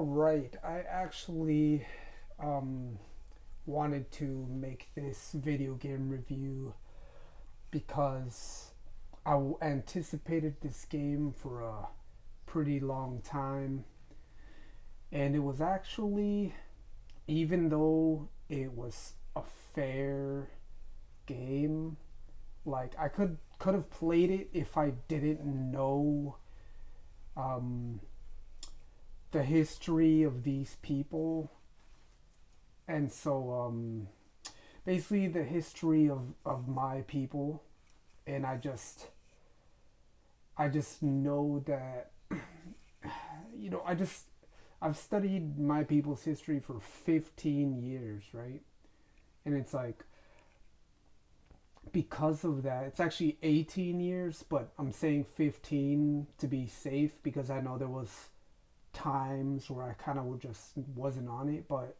All right. I actually um, wanted to make this video game review because anticipated this game for a pretty long time. And it was actually, even though it was a fair game, like I could have played it if I didn't know um, the history of these people. And so basically the history of my people, and I just know that I've studied my people's history for 15 years, right? And it's like because of that, it's actually 18 years, but I'm saying 15 to be safe because I know there was times where I kind of just wasn't on it. But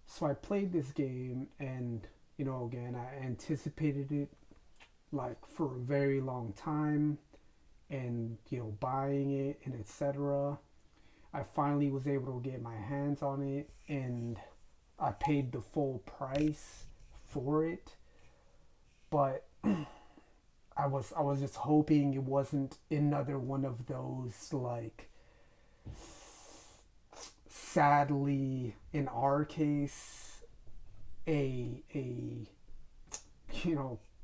so I played this game, and again, I anticipated it like for a very long time, and buying it and etc. I finally was able to get my hands on it, and I paid the full price for it. But I was just hoping it wasn't another one of those, like, sadly in our case, a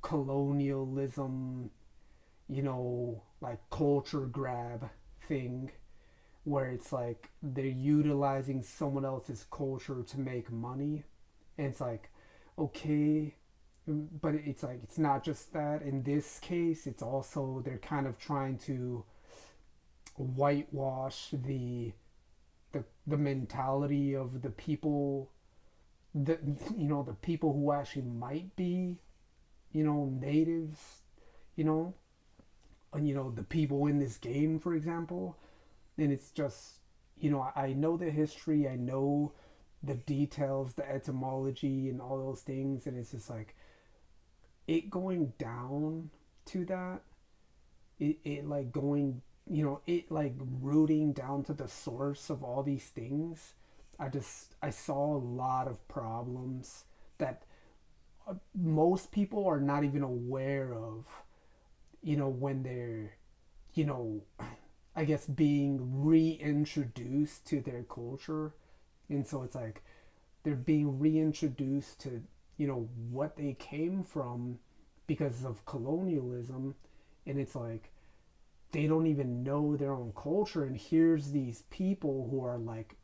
colonialism, like culture grab thing, where it's like they're utilizing someone else's culture to make money. And it's like, okay, but it's like it's not just that. In this case, it's also they're kind of trying to whitewash the mentality of the people, the the people who actually might be natives, you know and the people in this game, for example. And it's just, I know the history, I know the details, the etymology, and all those things, and it's just like it going down to that, it like going, it like rooting down to the source of all these things. I saw a lot of problems that most people are not even aware of, when they're, you know, I guess being reintroduced to their culture. And so it's like they're being reintroduced to, what they came from because of colonialism. And it's like they don't even know their own culture. And here's these people who are like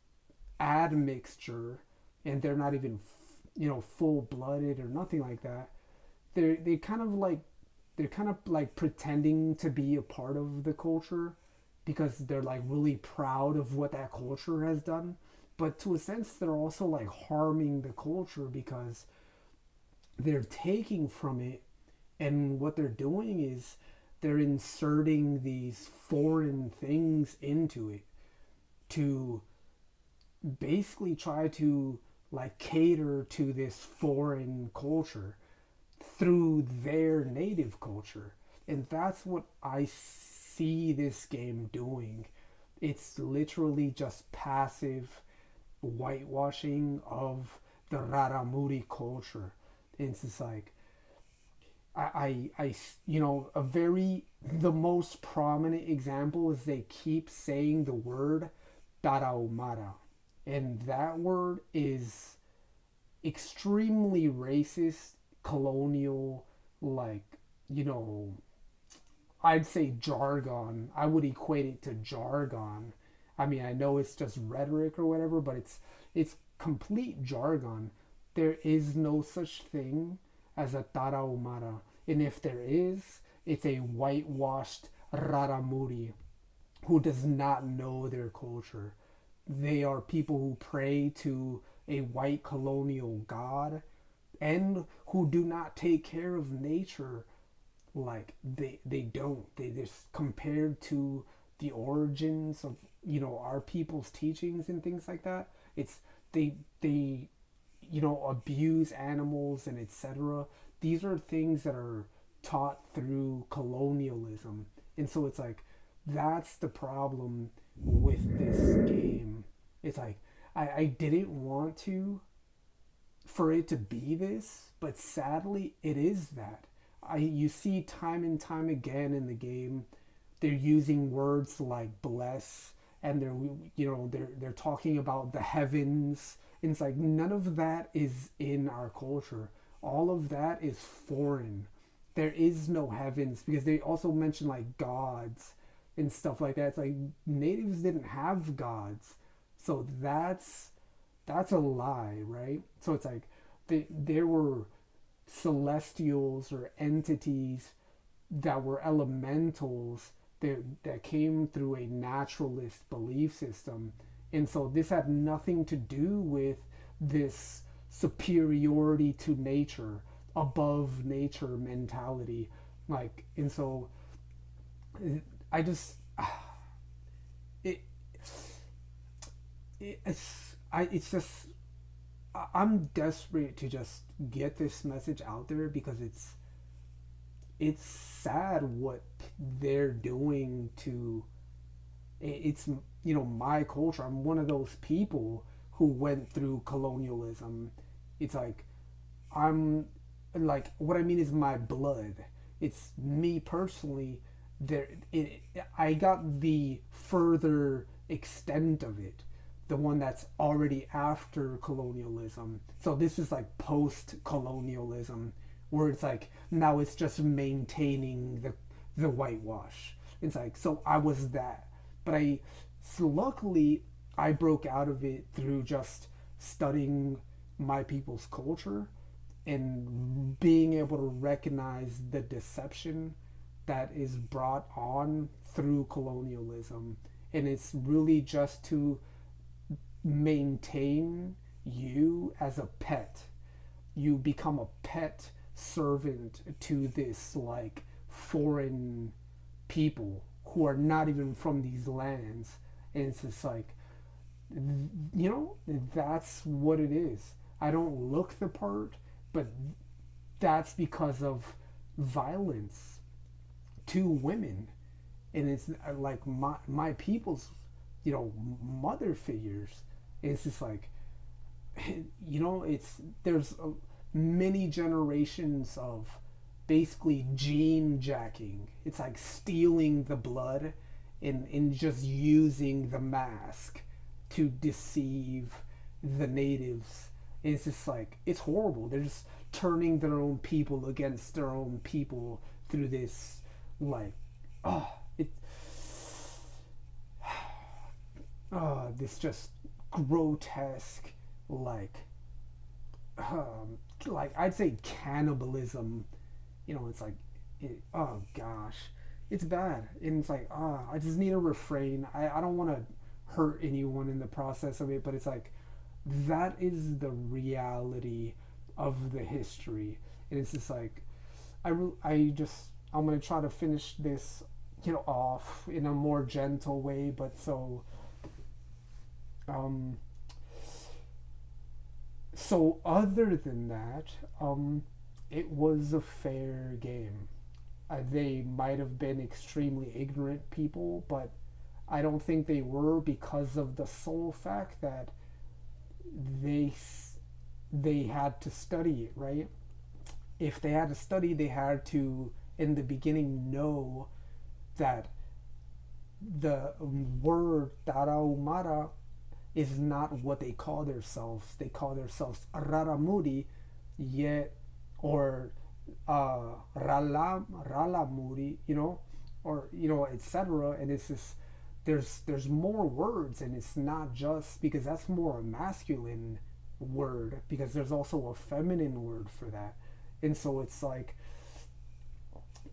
admixture, and they're not even, full blooded or nothing like that. They kind of like they're kind of like pretending to be a part of the culture because they're like really proud of what that culture has done. But to a sense, they're also like harming the culture because they're taking from it, and what they're doing is they're inserting these foreign things into it to basically try to like cater to this foreign culture through their native culture. And that's what I see this game doing. It's literally just passive whitewashing of the Raramuri culture. And it's just like, a very, the most prominent example is they keep saying the word Tarahumara. And that word is extremely racist, colonial, like, you know, I'd say jargon. I would equate it to jargon. I mean, I know it's just rhetoric or whatever, but it's complete jargon. There is no such thing as a Tarahumara. And if there is, it's a whitewashed Raramuri who does not know their culture. They are people who pray to a white colonial god and who do not take care of nature. Like they don't, they just, compared to the origins of our people's teachings and things like that, it's they abuse animals and etc. These are things that are taught through colonialism. And so it's like that's the problem with this game. It's like I didn't want to for it to be this, but sadly it is that. You see time and time again in the game, they're using words like bless, and they're talking about the heavens. And it's like none of that is in our culture. All of that is foreign. There is no heavens because they also mention like gods and stuff like that. It's like natives didn't have gods, so that's a lie, right? So it's like there were celestials or entities that were elementals that came through a naturalist belief system. And so this had nothing to do with this superiority to nature, above nature mentality. Like, and so I just, it, it's just, I'm desperate to just get this message out there because it's sad what they're doing to it's my culture. I'm one of those people who went through colonialism. It's like I'm like what I mean is my blood. It's me personally. There, I got the further extent of it, the one that's already after colonialism. So this is like post colonialism, where it's like now it's just maintaining the whitewash. It's like so I was that, but so luckily I broke out of it through just studying my people's culture and being able to recognize the deception that is brought on through colonialism. And it's really just to maintain you as a pet. You become a pet servant to this like foreign people who are not even from these lands. And it's just like, that's what it is. I don't look the part, but that's because of violence to women. And it's like my people's, mother figures. It's just like, there's many generations of basically gene jacking. It's like stealing the blood and just using the mask to deceive the natives. And it's just like, it's horrible. They're just turning their own people against their own people through this, like, oh, it, this just grotesque, like I'd say cannibalism. It's like, oh gosh, it's bad. And it's like, I just need to refrain. I don't want to hurt anyone in the process of it, but it's like, that is the reality of the history. And it's just like, I'm gonna try to finish this, off in a more gentle way, but um, so other than that, it was a fair game. They might have been extremely ignorant people, but I don't think they were because of the sole fact that they they had to study it, right? If they had to study, they had to in the beginning know that the word Tarahumara is not what they call themselves. They call themselves Raramuri, yet or Ralamuri, or etc. And it's just there's more words, and it's not just because that's more a masculine word, because there's also a feminine word for that. And so it's like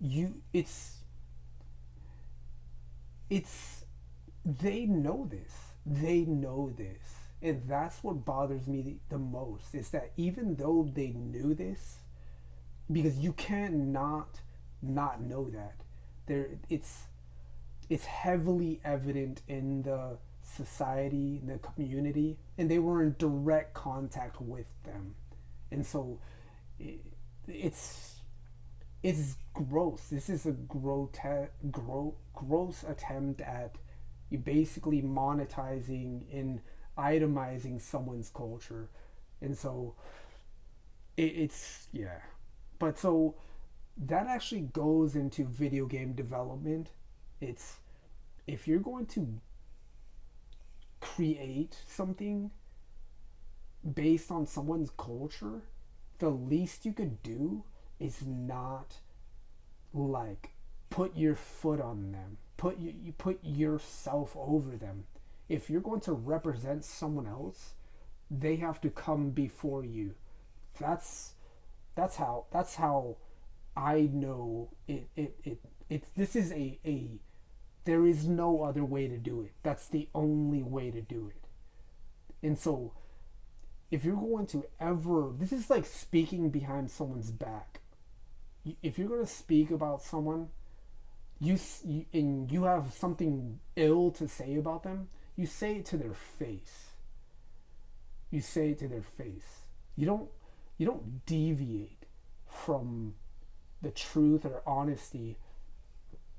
you it's they know this. They know this. And that's what bothers me the most, is that even though they knew this, because you can't not know that. It's heavily evident in the society, the community, and they were in direct contact with them. And so it, it's it's gross. This is a gross attempt at you basically monetizing in itemizing someone's culture. And so it's yeah. But so that actually goes into video game development. It's if you're going to create something based on someone's culture, the least you could do is not like put your foot on them. You put yourself over them. If you're going to represent someone else, they have to come before you. That's that's how I know it's this is a there is no other way to do it. That's the only way to do it. And so if you're going to ever this is like speaking behind someone's back. If you're going to speak about someone, you and you have something ill to say about them, you say it to their face. You say it to their face. You don't deviate from the truth or honesty.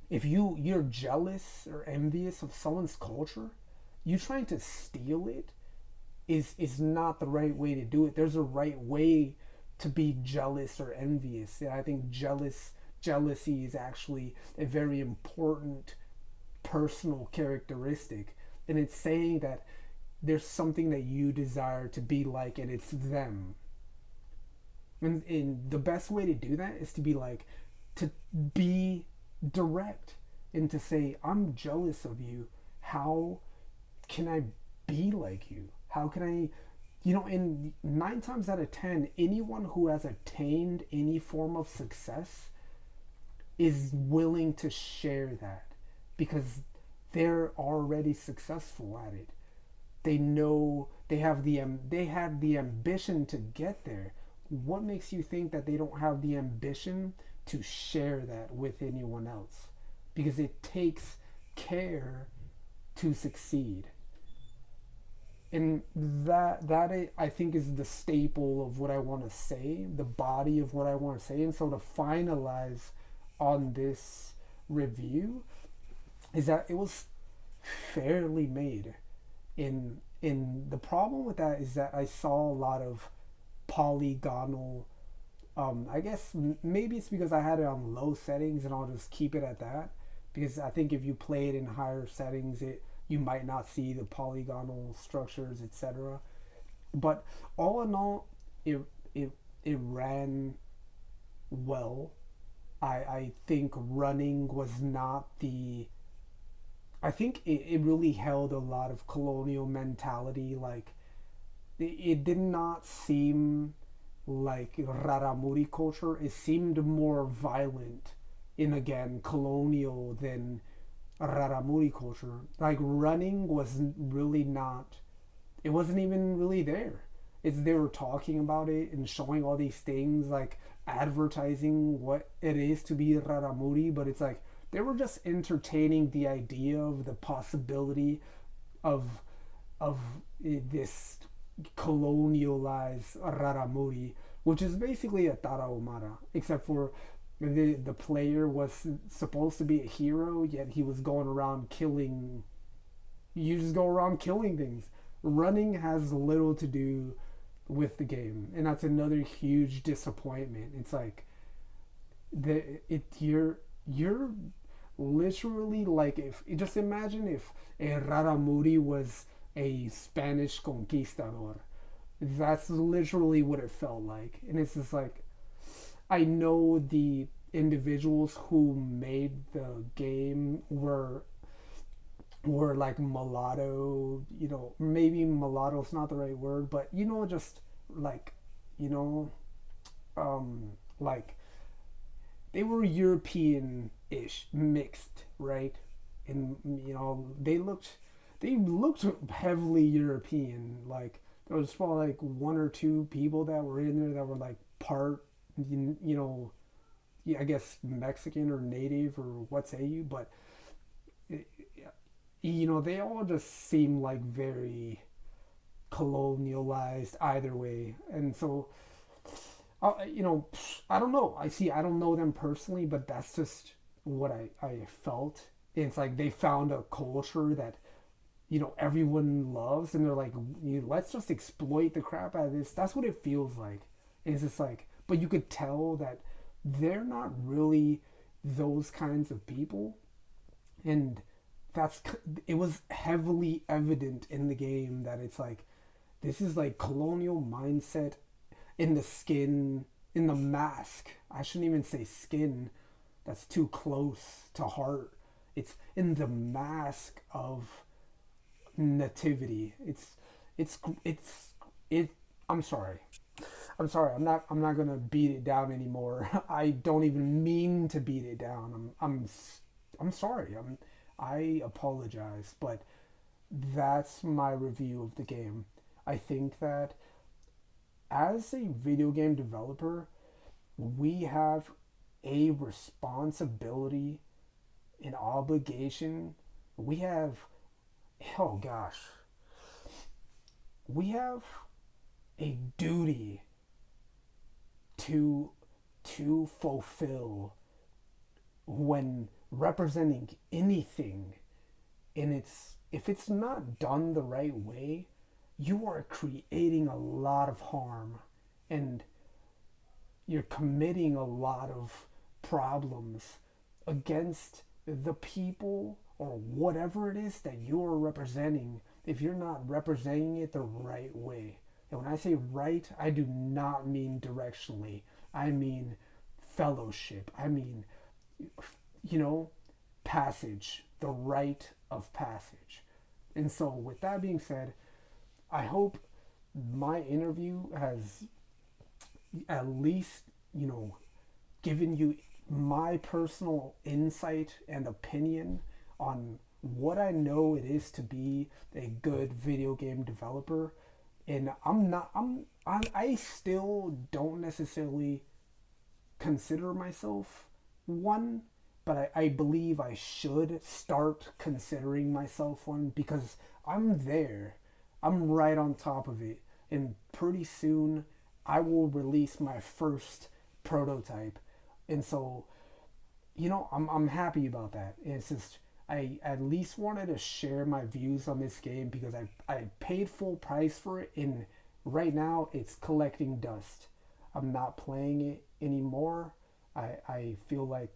If you're jealous or envious of someone's culture, you trying to steal it is not the right way to do it. There's a right way to be jealous or envious. And I think jealousy is actually a very important personal characteristic. And it's saying that there's something that you desire to be like and it's them. And the best way to do that is to be like to be direct and to say, I'm jealous of you. How can I be like you? How can I, and 9 times out of 10, anyone who has attained any form of success is willing to share that because they're already successful at it. They know they have the ambition to get there. What makes you think that they don't have the ambition to share that with anyone else? Because it takes care to succeed. And I think is the staple of what I want to say, the body of what I want to say. And so to finalize on this review is that it was fairly made. In the problem with that is that I saw a lot of polygonal. I guess maybe it's because I had it on low settings, and I'll just keep it at that. Because I think if you play it in higher settings, you might not see the polygonal structures, etc. But all in all, it ran well. I think running was not the. I think it really held a lot of colonial mentality. Like it did not seem like Raramuri culture. It seemed more violent in again colonial than Raramuri culture. Like running was really not. It wasn't even really there. It's they were talking about it and showing all these things like advertising what it is to be Raramuri, but it's like they were just entertaining the idea of the possibility of of this colonialized Raramuri, which is basically a Tarahumara, except for the player was supposed to be a hero, yet he was going around killing. You just go around killing things. Running has little to do with the game, and that's another huge disappointment. It's like you're literally like if just imagine if a Raramuri was a Spanish conquistador. That's literally what it felt like, and it's just like I know the individuals who made the game were like mulatto, maybe mulatto's not the right word, but just like, you know, like they were European-ish, mixed, right? And they looked heavily European. Like there was probably like one or two people that were in there that were like part, yeah, I guess Mexican or native or what say you, but they all just seem like very colonialized either way. And so, I don't know. I don't know them personally, but that's just what I felt. It's like they found a culture that everyone loves, and they're like, let's just exploit the crap out of this. That's what it feels like. And it's just like, but you could tell that they're not really those kinds of people, and that's it was heavily evident in the game that it's like this is like colonial mindset in the skin, in the mask. I shouldn't even say skin. That's too close to heart. It's in the mask of nativity. It's it. I'm sorry. I'm sorry. I'm not gonna beat it down anymore. I don't even mean to beat it down. I'm sorry. I apologize, but that's my review of the game. I think that as a video game developer, we have a responsibility, an obligation. We have, oh gosh, we have a duty to fulfill when representing anything. And it's if it's not done the right way, you are creating a lot of harm, and you're committing a lot of problems against the people or whatever it is that you're representing if you're not representing it the right way. And when I say right, I do not mean directionally. I mean fellowship. I mean, you know, passage, the rite of passage. And so, with that being said, I hope my interview has at least, given you my personal insight and opinion on what I know it is to be a good video game developer. And I still don't necessarily consider myself one, but I believe I should start considering myself one because I'm there. I'm right on top of it. And pretty soon I will release my first prototype. And so, I'm happy about that. And it's just, I at least wanted to share my views on this game because I paid full price for it, and right now it's collecting dust. I'm not playing it anymore. I feel like,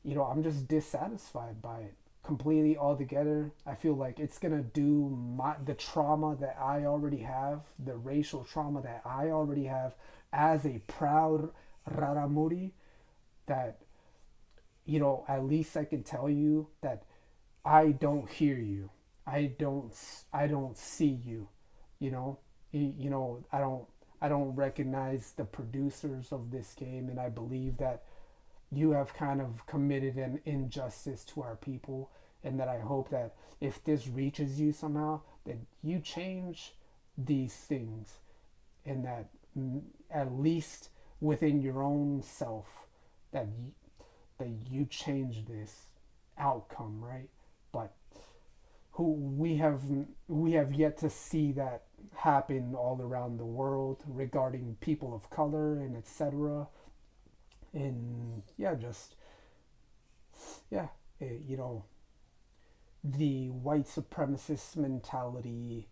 I'm just dissatisfied by it completely altogether. I feel like it's gonna do the trauma that I already have, the racial trauma that I already have as a proud Raramuri, that at least I can tell you that I don't hear you. I don't see you. You know, I don't recognize the producers of this game, and I believe that you have kind of committed an injustice to our people, and that I hope that if this reaches you somehow, that you change these things, and that at least within your own self, that you change this outcome, right? But who we have yet to see that happen all around the world regarding people of color and etc. And yeah, just yeah, the white supremacist mentality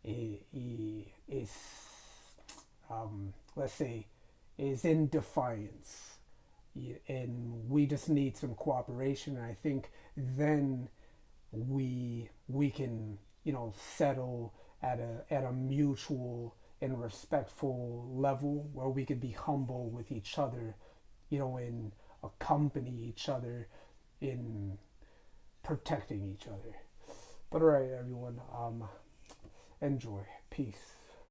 is let's say is in defiance, and we just need some cooperation. And I think then we can settle at a mutual and respectful level where we could be humble with each other, and accompany each other in protecting each other. But all right, everyone, enjoy. Peace.